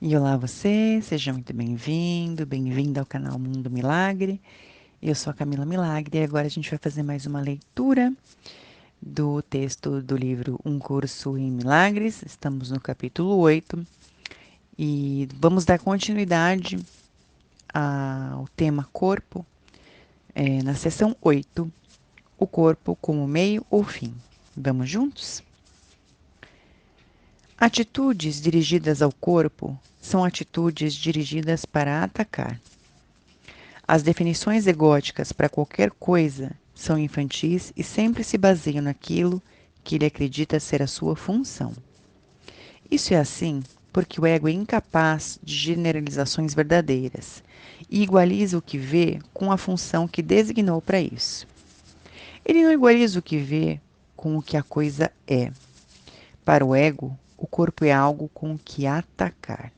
E olá você, seja muito bem-vindo, bem-vinda ao canal Mundo Milagre. Eu sou a Camila Milagre e agora a gente vai fazer mais uma leitura do texto do livro Um Curso em Milagres. Estamos no capítulo 8 e vamos dar continuidade ao tema corpo, na seção 8, o corpo como meio ou fim. Vamos juntos? Atitudes dirigidas ao corpo são atitudes dirigidas para atacar. As definições egóticas para qualquer coisa são infantis e sempre se baseiam naquilo que ele acredita ser a sua função. Isso é assim porque o ego é incapaz de generalizações verdadeiras e igualiza o que vê com a função que designou para isso. Ele não igualiza o que vê com o que a coisa é. Para o ego, o corpo é algo com o que atacar.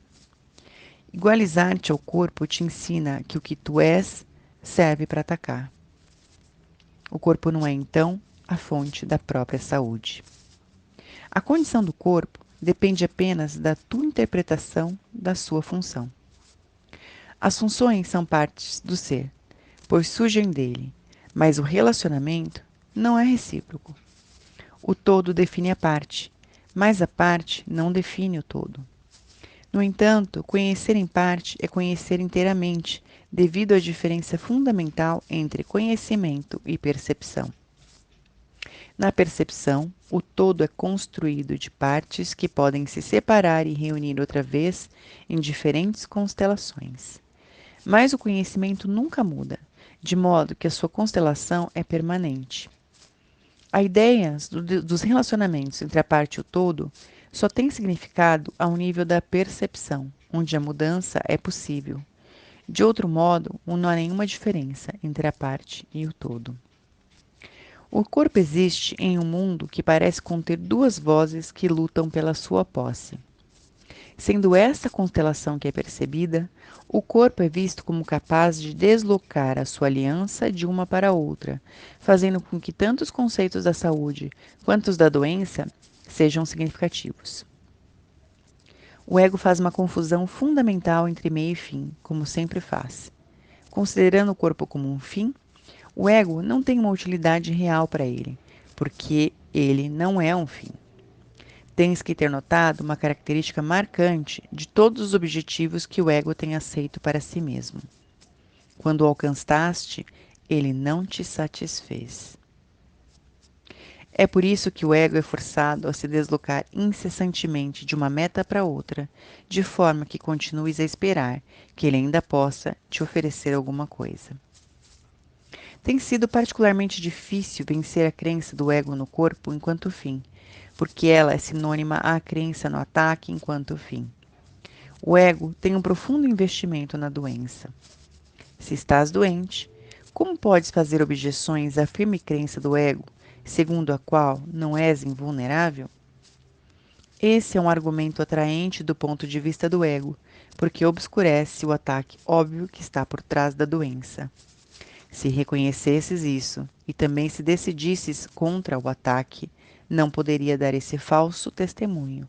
Igualizar-te ao corpo te ensina que o que tu és serve para atacar. O corpo não é, então, a fonte da própria saúde. A condição do corpo depende apenas da tua interpretação da sua função. As funções são partes do ser, pois surgem dele, mas o relacionamento não é recíproco. O todo define a parte, mas a parte não define o todo. No entanto, conhecer em parte é conhecer inteiramente, devido à diferença fundamental entre conhecimento e percepção. Na percepção, o todo é construído de partes que podem se separar e reunir outra vez em diferentes constelações. Mas o conhecimento nunca muda, de modo que a sua constelação é permanente. A ideia dos relacionamentos entre a parte e o todo só tem significado ao nível da percepção, onde a mudança é possível. De outro modo, não há nenhuma diferença entre a parte e o todo. O corpo existe em um mundo que parece conter duas vozes que lutam pela sua posse. Sendo essa constelação que é percebida, o corpo é visto como capaz de deslocar a sua aliança de uma para outra, fazendo com que tanto os conceitos da saúde quanto os da doença sejam significativos. O ego faz uma confusão fundamental entre meio e fim, como sempre faz. Considerando o corpo como um fim, o ego não tem uma utilidade real para ele, porque ele não é um fim. Tens que ter notado uma característica marcante de todos os objetivos que o ego tem aceito para si mesmo. Quando o alcançaste, ele não te satisfez. É por isso que o ego é forçado a se deslocar incessantemente de uma meta para outra, de forma que continues a esperar que ele ainda possa te oferecer alguma coisa. Tem sido particularmente difícil vencer a crença do ego no corpo enquanto fim, porque ela é sinônima à crença no ataque enquanto fim. O ego tem um profundo investimento na doença. Se estás doente, como podes fazer objeções à firme crença do ego, segundo a qual não és invulnerável? Esse é um argumento atraente do ponto de vista do ego, porque obscurece o ataque óbvio que está por trás da doença. Se reconhecesses isso e também se decidisses contra o ataque, não poderia dar esse falso testemunho,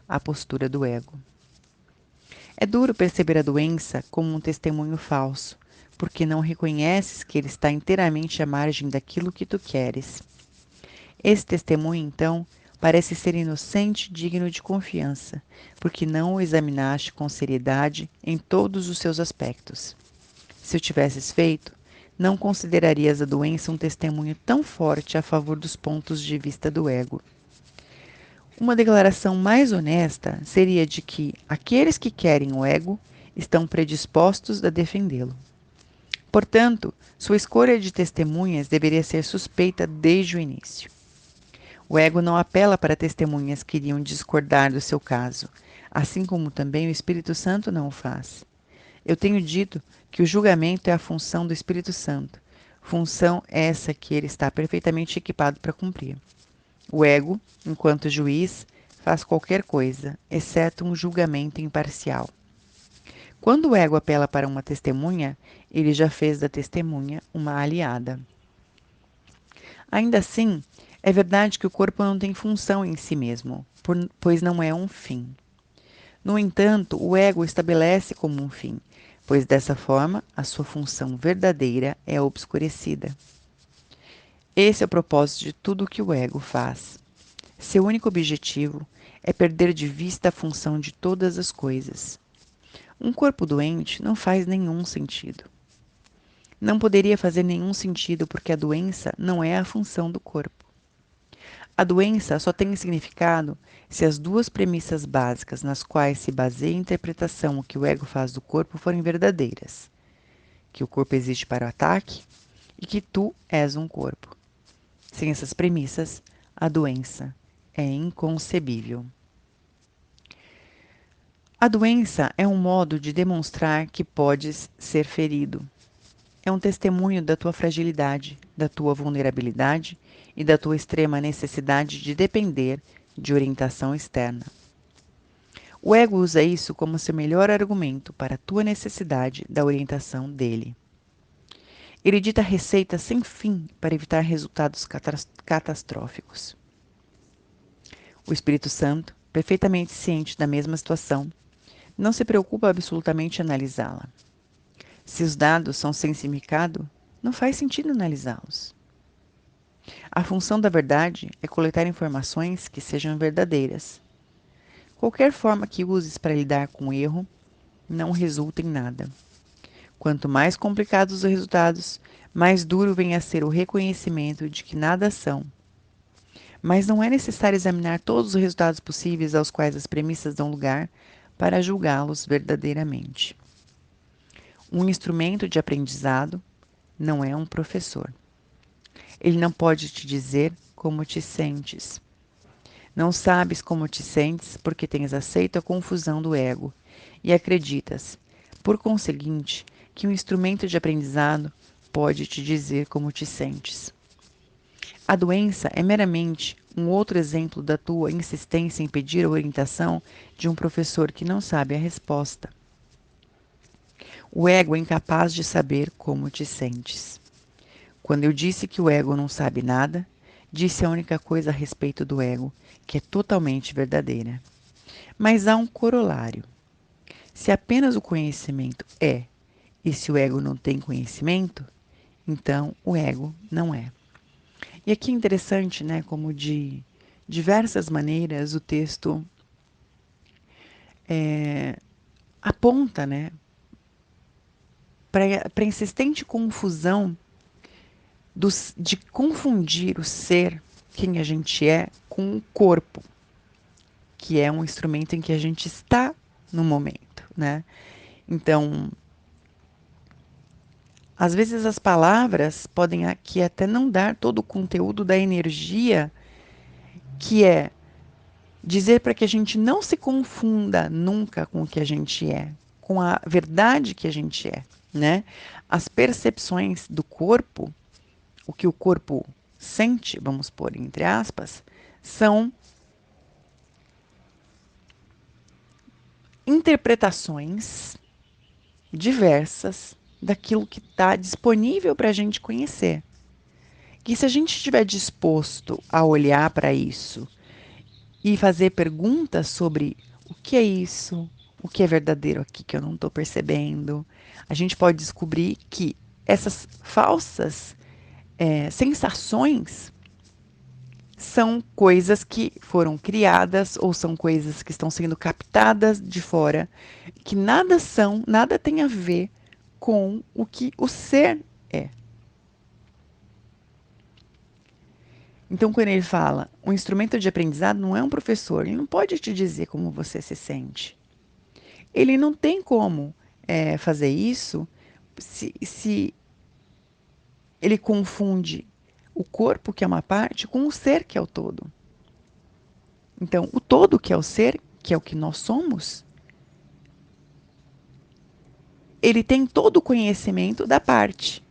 a postura do ego. É duro perceber a doença como um testemunho falso, porque não reconheces que ele está inteiramente à margem daquilo que tu queres. Esse testemunho, então, parece ser inocente e digno de confiança, porque não o examinaste com seriedade em todos os seus aspectos. Se o tivesses feito, não considerarias a doença um testemunho tão forte a favor dos pontos de vista do ego. Uma declaração mais honesta seria de que aqueles que querem o ego estão predispostos a defendê-lo. Portanto, sua escolha de testemunhas deveria ser suspeita desde o início. O ego não apela para testemunhas que iriam discordar do seu caso, assim como também o Espírito Santo não o faz. Eu tenho dito que o julgamento é a função do Espírito Santo, função essa que ele está perfeitamente equipado para cumprir. O ego, enquanto juiz, faz qualquer coisa, exceto um julgamento imparcial. Quando o ego apela para uma testemunha, ele já fez da testemunha uma aliada. Ainda assim, é verdade que o corpo não tem função em si mesmo, pois não é um fim. No entanto, o ego estabelece como um fim, pois dessa forma a sua função verdadeira é obscurecida. Esse é o propósito de tudo o que o ego faz. Seu único objetivo é perder de vista a função de todas as coisas. Um corpo doente não faz nenhum sentido. Não poderia fazer nenhum sentido porque a doença não é a função do corpo. A doença só tem significado se as duas premissas básicas nas quais se baseia a interpretação que o ego faz do corpo forem verdadeiras: que o corpo existe para o ataque e que tu és um corpo. Sem essas premissas, a doença é inconcebível. A doença é um modo de demonstrar que podes ser ferido. É um testemunho da tua fragilidade, da tua vulnerabilidade e da tua extrema necessidade de depender de orientação externa. O ego usa isso como seu melhor argumento para a tua necessidade da orientação dele. Ele dita receitas sem fim para evitar resultados catastróficos. O Espírito Santo, perfeitamente ciente da mesma situação, não se preocupa absolutamente em analisá-la. Se os dados são sem significado, não faz sentido analisá-los. A função da verdade é coletar informações que sejam verdadeiras. Qualquer forma que uses para lidar com o erro não resulta em nada. Quanto mais complicados os resultados, mais duro vem a ser o reconhecimento de que nada são. Mas não é necessário examinar todos os resultados possíveis aos quais as premissas dão lugar para julgá-los verdadeiramente. Um instrumento de aprendizado não é um professor. Ele não pode te dizer como te sentes. Não sabes como te sentes porque tens aceito a confusão do ego e acreditas, por conseguinte, que um instrumento de aprendizado pode te dizer como te sentes. A doença é meramente um outro exemplo da tua insistência em pedir a orientação de um professor que não sabe a resposta. O ego é incapaz de saber como te sentes. Quando eu disse que o ego não sabe nada, disse a única coisa a respeito do ego, que é totalmente verdadeira. Mas há um corolário. Se apenas o conhecimento é, e se o ego não tem conhecimento, então o ego não é. E aqui é interessante, né, como de diversas maneiras o texto aponta, né, para a insistente confusão de confundir o ser, quem a gente é, com o corpo, que é um instrumento em que a gente está no momento, né? Então, às vezes as palavras podem aqui até não dar todo o conteúdo da energia que é dizer para que a gente não se confunda nunca com o que a gente é, com a verdade que a gente é, né? As percepções do corpo, o que o corpo sente, vamos pôr entre aspas, são interpretações diversas daquilo que está disponível para a gente conhecer. Que se a gente estiver disposto a olhar para isso e fazer perguntas sobre o que é isso, o que é verdadeiro aqui que eu não estou percebendo, a gente pode descobrir que essas falsas sensações são coisas que foram criadas ou são coisas que estão sendo captadas de fora, que nada são, nada tem a ver com o que o ser é. Então, quando ele fala, o instrumento de aprendizado não é um professor, ele não pode te dizer como você se sente. Ele não tem como fazer isso se ele confunde o corpo, que é uma parte, com o ser, que é o todo. Então, o todo, que é o ser, que é o que nós somos, ele tem todo o conhecimento da parte.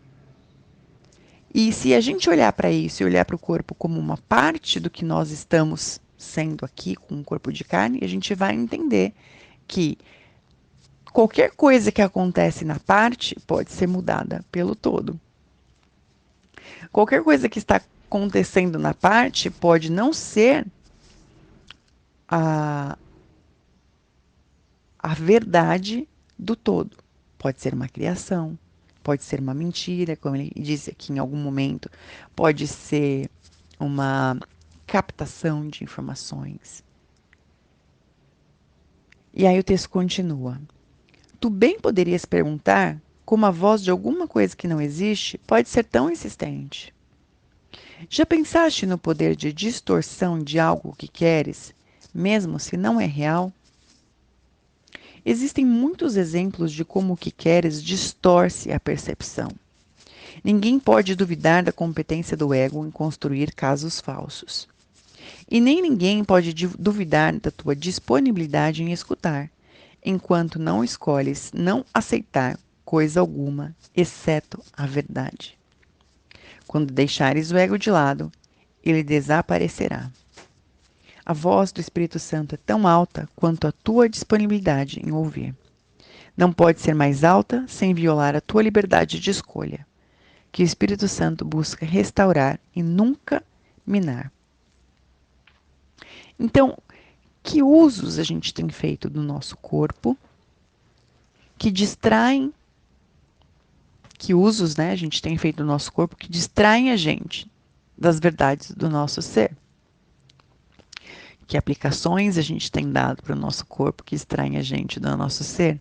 E se a gente olhar para isso e olhar para o corpo como uma parte do que nós estamos sendo aqui, com um corpo de carne, a gente vai entender que qualquer coisa que acontece na parte pode ser mudada pelo todo. Qualquer coisa que está acontecendo na parte pode não ser a, a verdade do todo. Pode ser uma criação, pode ser uma mentira, como ele disse aqui em algum momento, pode ser uma captação de informações. E aí o texto continua. Tu bem poderias perguntar como a voz de alguma coisa que não existe pode ser tão insistente. Já pensaste no poder de distorção de algo que queres, mesmo se não é real? Existem muitos exemplos de como o que queres distorce a percepção. Ninguém pode duvidar da competência do ego em construir casos falsos. E nem ninguém pode duvidar da tua disponibilidade em escutar, enquanto não escolhes não aceitar coisa alguma, exceto a verdade. Quando deixares o ego de lado, ele desaparecerá. A voz do Espírito Santo é tão alta quanto a tua disponibilidade em ouvir. Não pode ser mais alta sem violar a tua liberdade de escolha, que o Espírito Santo busca restaurar e nunca minar. Então, que usos a gente tem feito do nosso corpo que distraem, que usos, né, a gente tem feito do nosso corpo que distraem a gente das verdades do nosso ser? Que aplicações a gente tem dado para o nosso corpo que distraem a gente do nosso ser?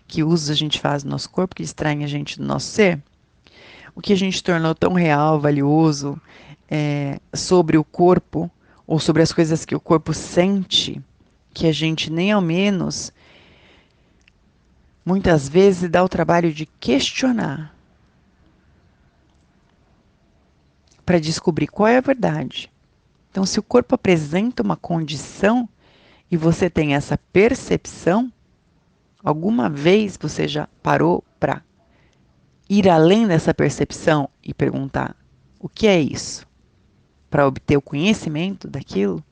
Que usos a gente faz do nosso corpo que distraem a gente do nosso ser? O que a gente tornou tão real, valioso sobre o corpo, ou sobre as coisas que o corpo sente, que a gente nem ao menos, muitas vezes, dá o trabalho de questionar para descobrir qual é a verdade. Então, se o corpo apresenta uma condição e você tem essa percepção, alguma vez você já parou para ir além dessa percepção e perguntar o que é isso? Para obter o conhecimento daquilo?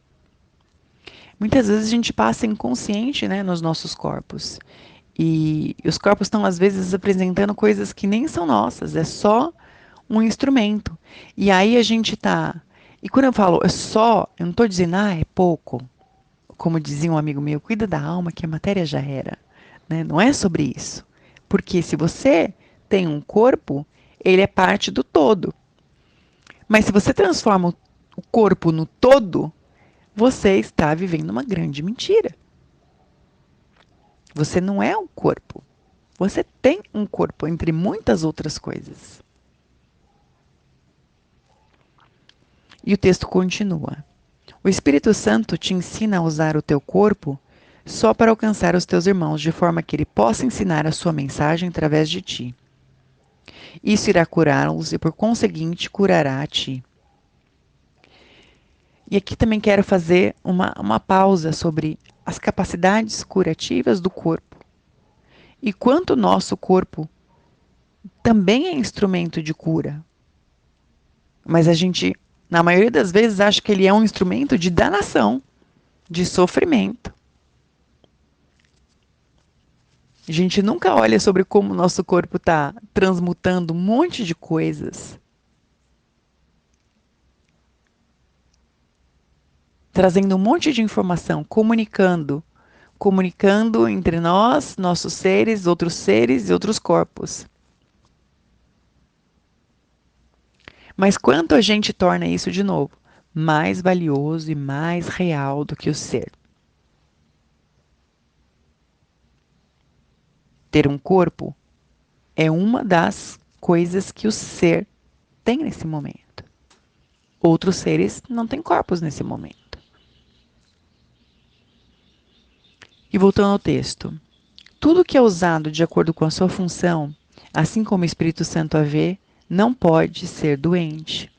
Muitas vezes a gente passa inconsciente, né, nos nossos corpos. E os corpos estão, às vezes, apresentando coisas que nem são nossas, é só um instrumento. E aí a gente tá. E quando eu falo é só, eu não estou dizendo, é pouco. Como dizia um amigo meu, cuida da alma que a matéria já era. Né? Não é sobre isso. Porque se você tem um corpo, ele é parte do todo. Mas se você transforma o corpo no todo, você está vivendo uma grande mentira. Você não é um corpo. Você tem um corpo, entre muitas outras coisas. E o texto continua. O Espírito Santo te ensina a usar o teu corpo só para alcançar os teus irmãos, de forma que ele possa ensinar a sua mensagem através de ti. Isso irá curá-los e, por conseguinte, curará a ti. E aqui também quero fazer uma pausa sobre as capacidades curativas do corpo. E quanto o nosso corpo também é instrumento de cura. Mas a gente, na maioria das vezes, acha que ele é um instrumento de danação, de sofrimento. A gente nunca olha sobre como o nosso corpo está transmutando um monte de coisas. Trazendo um monte de informação, comunicando entre nós, nossos seres e outros corpos. Mas quanto a gente torna isso, de novo, mais valioso e mais real do que o ser? Ter um corpo é uma das coisas que o ser tem nesse momento. Outros seres não têm corpos nesse momento. E voltando ao texto. Tudo que é usado de acordo com a sua função, assim como o Espírito Santo a vê, não pode ser doente.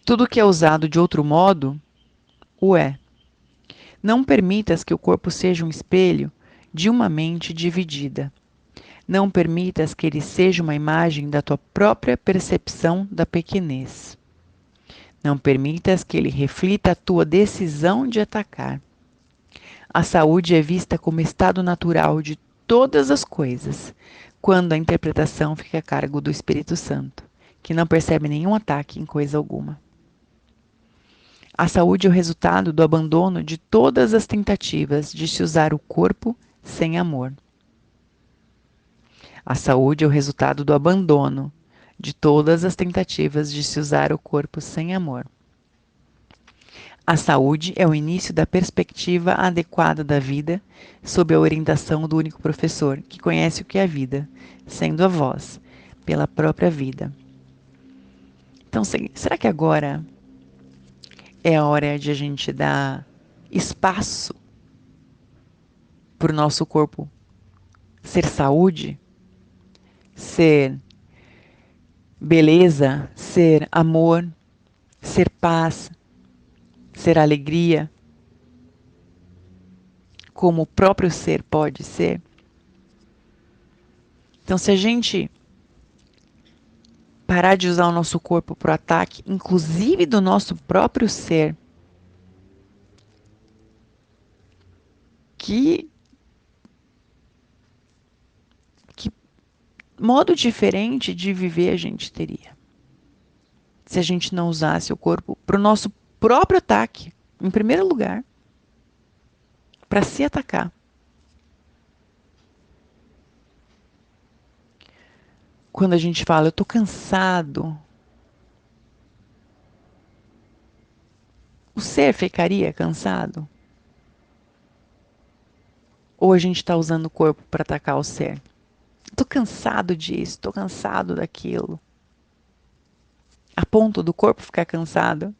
Tudo que é usado de outro modo, o é. Não permitas que o corpo seja um espelho de uma mente dividida. Não permitas que ele seja uma imagem da tua própria percepção da pequenez. Não permitas que ele reflita a tua decisão de atacar. A saúde é vista como estado natural de todas as coisas, quando a interpretação fica a cargo do Espírito Santo, que não percebe nenhum ataque em coisa alguma. A saúde é o resultado do abandono de todas as tentativas de se usar o corpo sem amor. A saúde é o resultado do abandono de todas as tentativas de se usar o corpo sem amor. A saúde é o início da perspectiva adequada da vida, sob a orientação do único professor, que conhece o que é a vida, sendo a voz, pela própria vida. Então, será que agora é a hora de a gente dar espaço para o nosso corpo ser saúde, ser beleza, ser amor, ser paz, ser alegria, como o próprio ser pode ser? Então, se a gente parar de usar o nosso corpo para o ataque, inclusive do nosso próprio ser, que modo diferente de viver a gente teria se a gente não usasse o corpo para o nosso próprio ataque, em primeiro lugar, para se atacar. Quando a gente fala, eu tô cansado, o ser ficaria cansado? Ou a gente está usando o corpo para atacar o ser? Tô cansado disso, tô cansado daquilo. A ponto do corpo ficar cansado?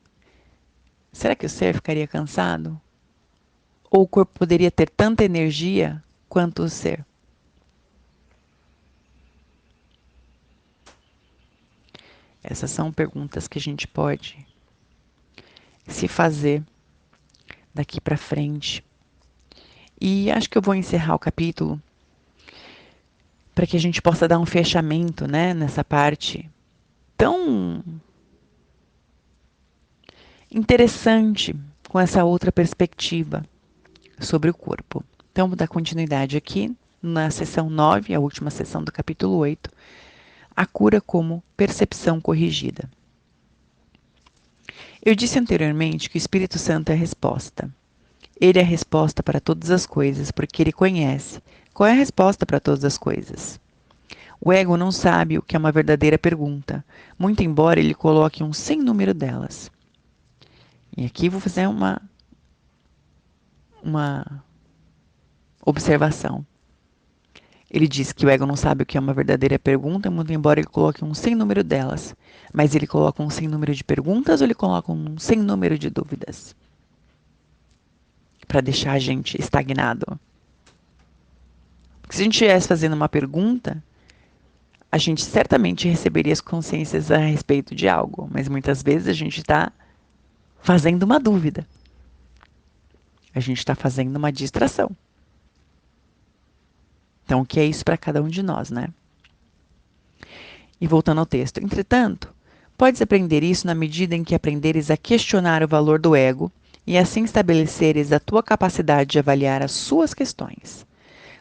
Será que o ser ficaria cansado? Ou o corpo poderia ter tanta energia quanto o ser? Essas são perguntas que a gente pode se fazer daqui para frente. E acho que eu vou encerrar o capítulo para que a gente possa dar um fechamento, né, nessa parte tão interessante com essa outra perspectiva sobre o corpo. Então, vou dar continuidade aqui na sessão 9, a última sessão do capítulo 8, a cura como percepção corrigida. Eu disse anteriormente que o Espírito Santo é a resposta. Ele é a resposta para todas as coisas, porque ele conhece qual é a resposta para todas as coisas. O ego não sabe o que é uma verdadeira pergunta, muito embora ele coloque um sem número delas. E aqui vou fazer uma observação. Ele diz que o ego não sabe o que é uma verdadeira pergunta, muito embora ele coloque um sem número delas. Mas ele coloca um sem número de perguntas ou ele coloca um sem número de dúvidas? Para deixar a gente estagnado. Porque se a gente estivesse fazendo uma pergunta, a gente certamente receberia as consciências a respeito de algo. Mas muitas vezes a gente está fazendo uma dúvida. A gente está fazendo uma distração. Então, o que é isso para cada um de nós, né? E voltando ao texto. Entretanto, podes aprender isso na medida em que aprenderes a questionar o valor do ego e assim estabeleceres a tua capacidade de avaliar as suas questões.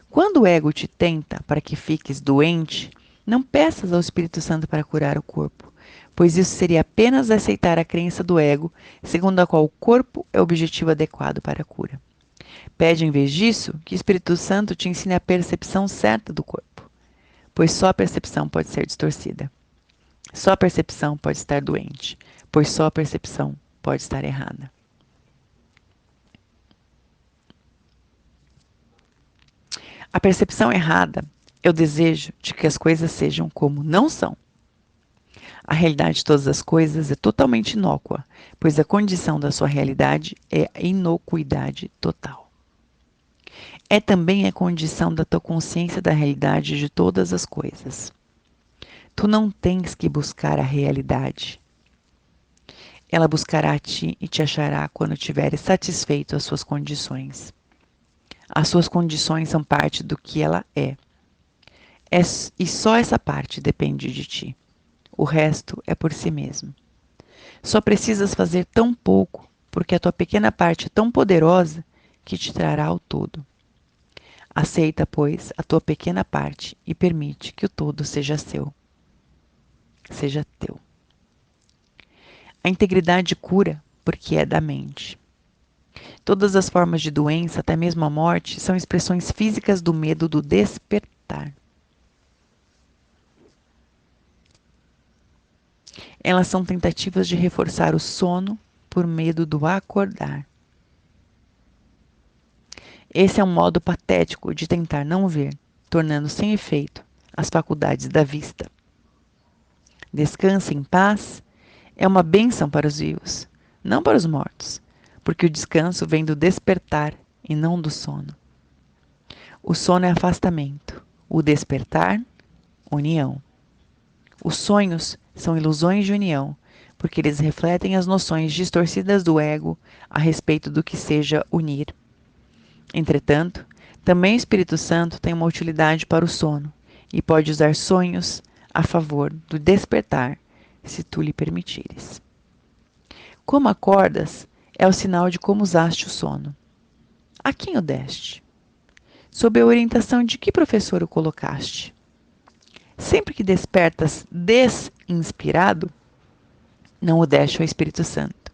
Quando o ego te tenta para que fiques doente, não peças ao Espírito Santo para curar o corpo, pois isso seria apenas aceitar a crença do ego, segundo a qual o corpo é o objetivo adequado para a cura. Pede, em vez disso, que o Espírito Santo te ensine a percepção certa do corpo, pois só a percepção pode ser distorcida. Só a percepção pode estar doente, pois só a percepção pode estar errada. A percepção errada é o desejo de que as coisas sejam como não são. A realidade de todas as coisas é totalmente inócua, pois a condição da sua realidade é a inocuidade total. É também a condição da tua consciência da realidade de todas as coisas. Tu não tens que buscar a realidade. Ela buscará a ti e te achará quando tiveres satisfeito as suas condições. As suas condições são parte do que ela é. E só essa parte depende de ti. O resto é por si mesmo. Só precisas fazer tão pouco, porque a tua pequena parte é tão poderosa que te trará ao todo. Aceita, pois, a tua pequena parte e permite que o todo seja seu. Seja teu. A integridade cura porque é da mente. Todas as formas de doença, até mesmo a morte, são expressões físicas do medo do despertar. Elas são tentativas de reforçar o sono por medo do acordar. Esse é um modo patético de tentar não ver, tornando sem efeito as faculdades da vista. Descanse em paz é uma bênção para os vivos, não para os mortos, porque o descanso vem do despertar e não do sono. O sono é afastamento, o despertar, união. Os sonhos são ilusões de união, porque eles refletem as noções distorcidas do ego a respeito do que seja unir. Entretanto, também o Espírito Santo tem uma utilidade para o sono e pode usar sonhos a favor do despertar, se tu lhe permitires. Como acordas é o sinal de como usaste o sono. A quem o deste? Sob a orientação de que professor o colocaste? Sempre que despertas desinspirado, não o deste ao Espírito Santo.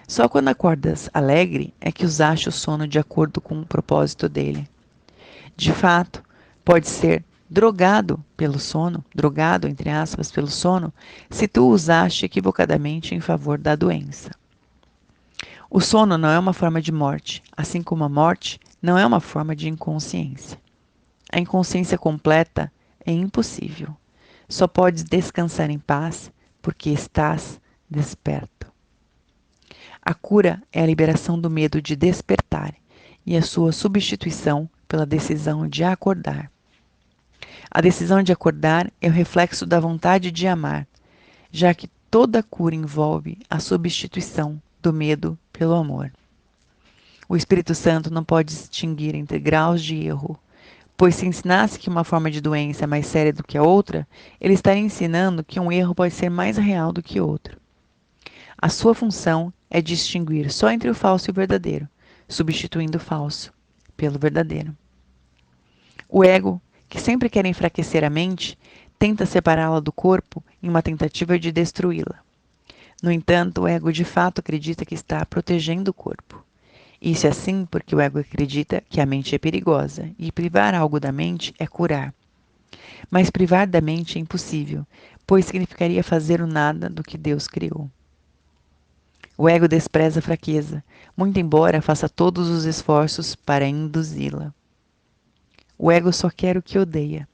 Só quando acordas alegre é que usaste o sono de acordo com o propósito dele. De fato, pode ser drogado pelo sono, drogado, entre aspas, pelo sono, se tu o usaste equivocadamente em favor da doença. O sono não é uma forma de morte, assim como a morte não é uma forma de inconsciência. A inconsciência completa é impossível. Só podes descansar em paz porque estás desperto. A cura é a liberação do medo de despertar e a sua substituição pela decisão de acordar. A decisão de acordar é o reflexo da vontade de amar, já que toda cura envolve a substituição do medo pelo amor. O Espírito Santo não pode distinguir entre graus de erro, pois se ensinasse que uma forma de doença é mais séria do que a outra, ele estaria ensinando que um erro pode ser mais real do que outro. A sua função é distinguir só entre o falso e o verdadeiro, substituindo o falso pelo verdadeiro. O ego, que sempre quer enfraquecer a mente, tenta separá-la do corpo em uma tentativa de destruí-la. No entanto, o ego de fato acredita que está protegendo o corpo. Isso é assim porque o ego acredita que a mente é perigosa e privar algo da mente é curar. Mas privar da mente é impossível, pois significaria fazer o nada do que Deus criou. O ego despreza a fraqueza, muito embora faça todos os esforços para induzi-la. O ego só quer o que odeia.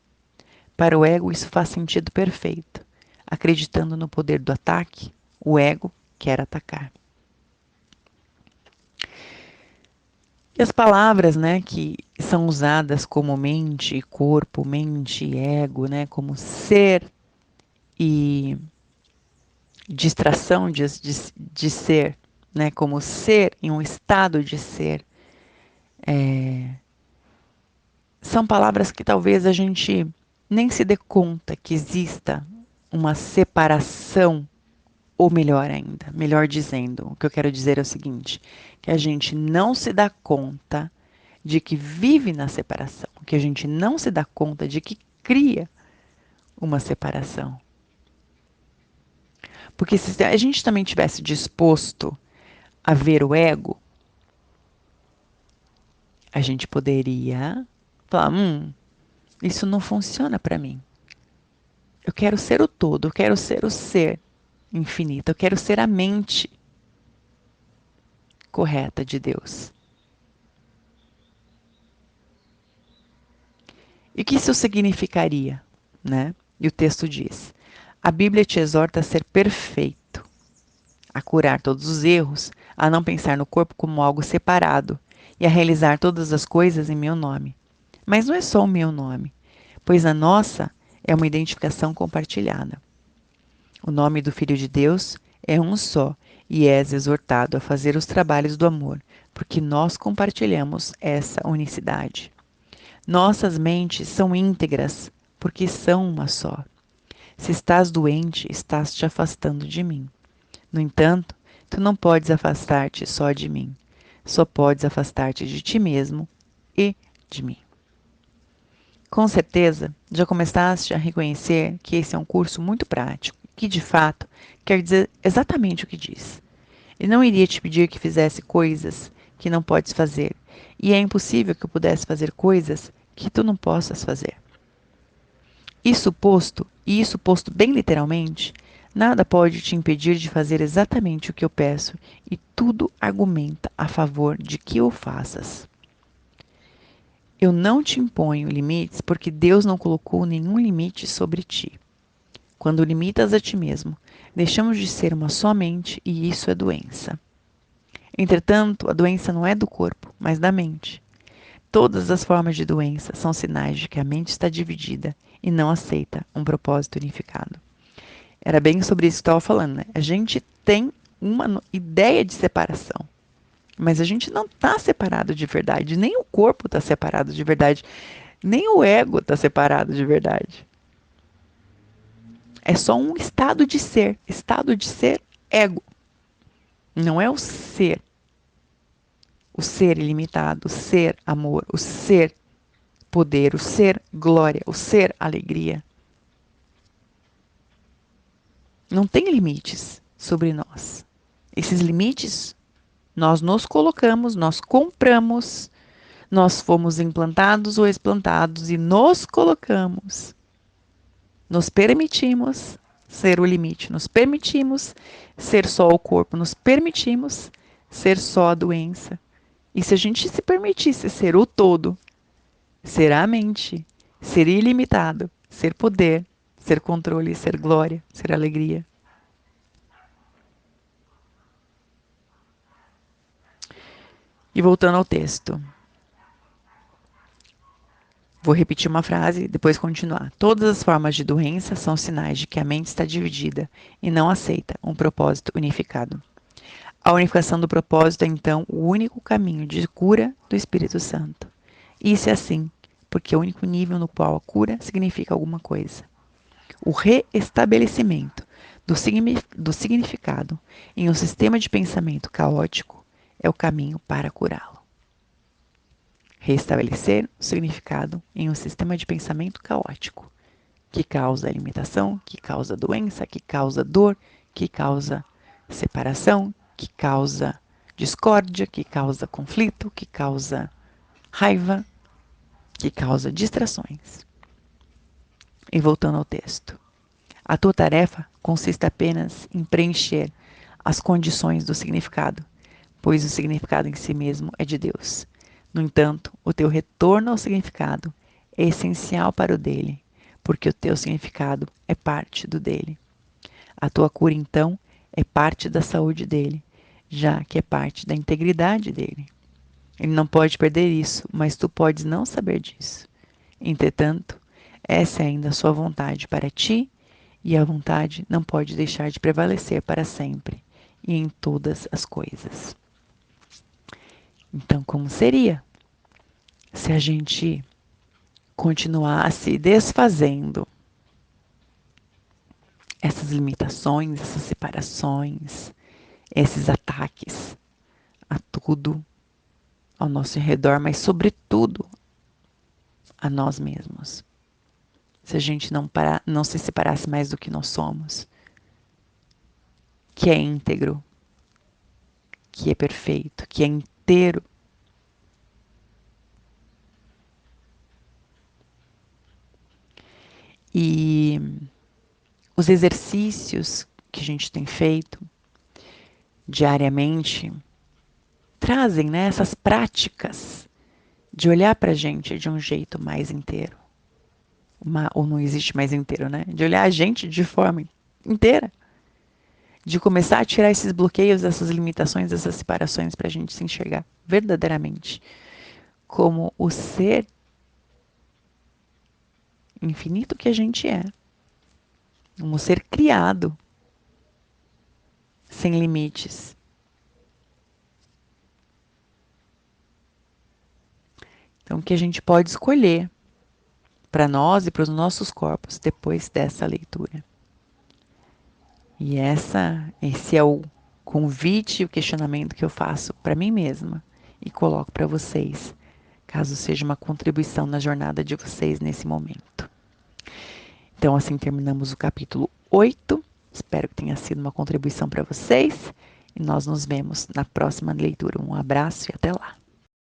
Para o ego, isso faz sentido perfeito. Acreditando no poder do ataque, o ego quer atacar. E as palavras, né, que são usadas como mente, corpo, mente, ego, né, como ser e distração de ser, né, como ser em um estado de ser, são palavras que talvez a gente nem se dê conta que exista uma separação, ou melhor ainda, melhor dizendo, o que eu quero dizer é o seguinte, que a gente não se dá conta de que vive na separação, que a gente não se dá conta de que cria uma separação. Porque se a gente também tivesse disposto a ver o ego, a gente poderia falar, isso não funciona para mim. Eu quero ser o todo, eu quero ser o ser infinito, eu quero ser a mente correta de Deus. E o que isso significaria, né? E o texto diz: a Bíblia te exorta a ser perfeito, a curar todos os erros, a não pensar no corpo como algo separado e a realizar todas as coisas em meu nome. Mas não é só o meu nome, pois a nossa é uma identificação compartilhada. O nome do Filho de Deus é um só e és exortado a fazer os trabalhos do amor, porque nós compartilhamos essa unicidade. Nossas mentes são íntegras, porque são uma só. Se estás doente, estás te afastando de mim. No entanto, tu não podes afastar-te só de mim. Só podes afastar-te de ti mesmo e de mim. Com certeza, já começaste a reconhecer que esse é um curso muito prático, que de fato quer dizer exatamente o que diz. e não iria te pedir que fizesse coisas que não podes fazer, e é impossível que eu pudesse fazer coisas que tu não possas fazer. Isso posto bem literalmente, nada pode te impedir de fazer exatamente o que eu peço, e tudo argumenta a favor de que o faças. Eu não te imponho limites porque Deus não colocou nenhum limite sobre ti. Quando limitas a ti mesmo, deixamos de ser uma só mente e isso é doença. Entretanto, a doença não é do corpo, mas da mente. Todas as formas de doença são sinais de que a mente está dividida e não aceita um propósito unificado. Era bem sobre isso que eu estava falando, né? A gente tem uma ideia de separação, mas a gente não está separado de verdade, nem o corpo está separado de verdade, nem o ego está separado de verdade. É só um estado de ser ego. Não é o ser ilimitado, o ser amor, o ser poder, o ser glória, o ser alegria. Não tem limites sobre nós. Esses limites nós nos colocamos, nós compramos, nós fomos implantados ou explantados e nos colocamos. Nos permitimos ser o limite, nos permitimos ser só o corpo, nos permitimos ser só a doença. E se a gente se permitisse ser o todo, ser a mente, ser ilimitado, ser poder, ser controle, ser glória, ser alegria. E voltando ao texto. Vou repetir uma frase e depois continuar. Todas as formas de doença são sinais de que a mente está dividida e não aceita um propósito unificado. A unificação do propósito é, então, o único caminho de cura do Espírito Santo. Isso é assim, porque é o único nível no qual a cura significa alguma coisa. O reestabelecimento do significado em um sistema de pensamento caótico é o caminho para curá-lo. Restabelecer o significado em um sistema de pensamento caótico, que causa limitação, que causa doença, que causa dor, que causa separação, que causa discórdia, que causa conflito, que causa raiva, que causa distrações. E voltando ao texto. A tua tarefa consiste apenas em preencher as condições do significado, pois o significado em si mesmo é de Deus. No entanto, o teu retorno ao significado é essencial para o dele, porque o teu significado é parte do dele. A tua cura, então, é parte da saúde dele, já que é parte da integridade dele. Ele não pode perder isso, mas tu podes não saber disso. Entretanto, essa é ainda a sua vontade para ti, e a vontade não pode deixar de prevalecer para sempre e em todas as coisas. Então, como seria se a gente continuasse desfazendo essas limitações, essas separações, esses ataques a tudo ao nosso redor, mas sobretudo a nós mesmos? Se a gente não se separasse mais do que nós somos, que é íntegro, que é perfeito, que é inteiro. E os exercícios que a gente tem feito diariamente trazem, né, essas práticas de olhar para a gente de um jeito mais inteiro. Ou não existe mais inteiro, né? De olhar a gente de forma inteira. De começar a tirar esses bloqueios, essas limitações, essas separações para a gente se enxergar verdadeiramente como o ser infinito que a gente é. Um ser criado sem limites. Então, que a gente pode escolher para nós e para os nossos corpos depois dessa leitura. E esse é o convite e o questionamento que eu faço para mim mesma e coloco para vocês, caso seja uma contribuição na jornada de vocês nesse momento. Então, assim terminamos o capítulo 8. Espero que tenha sido uma contribuição para vocês E nós nos vemos na próxima leitura. Um abraço e até lá!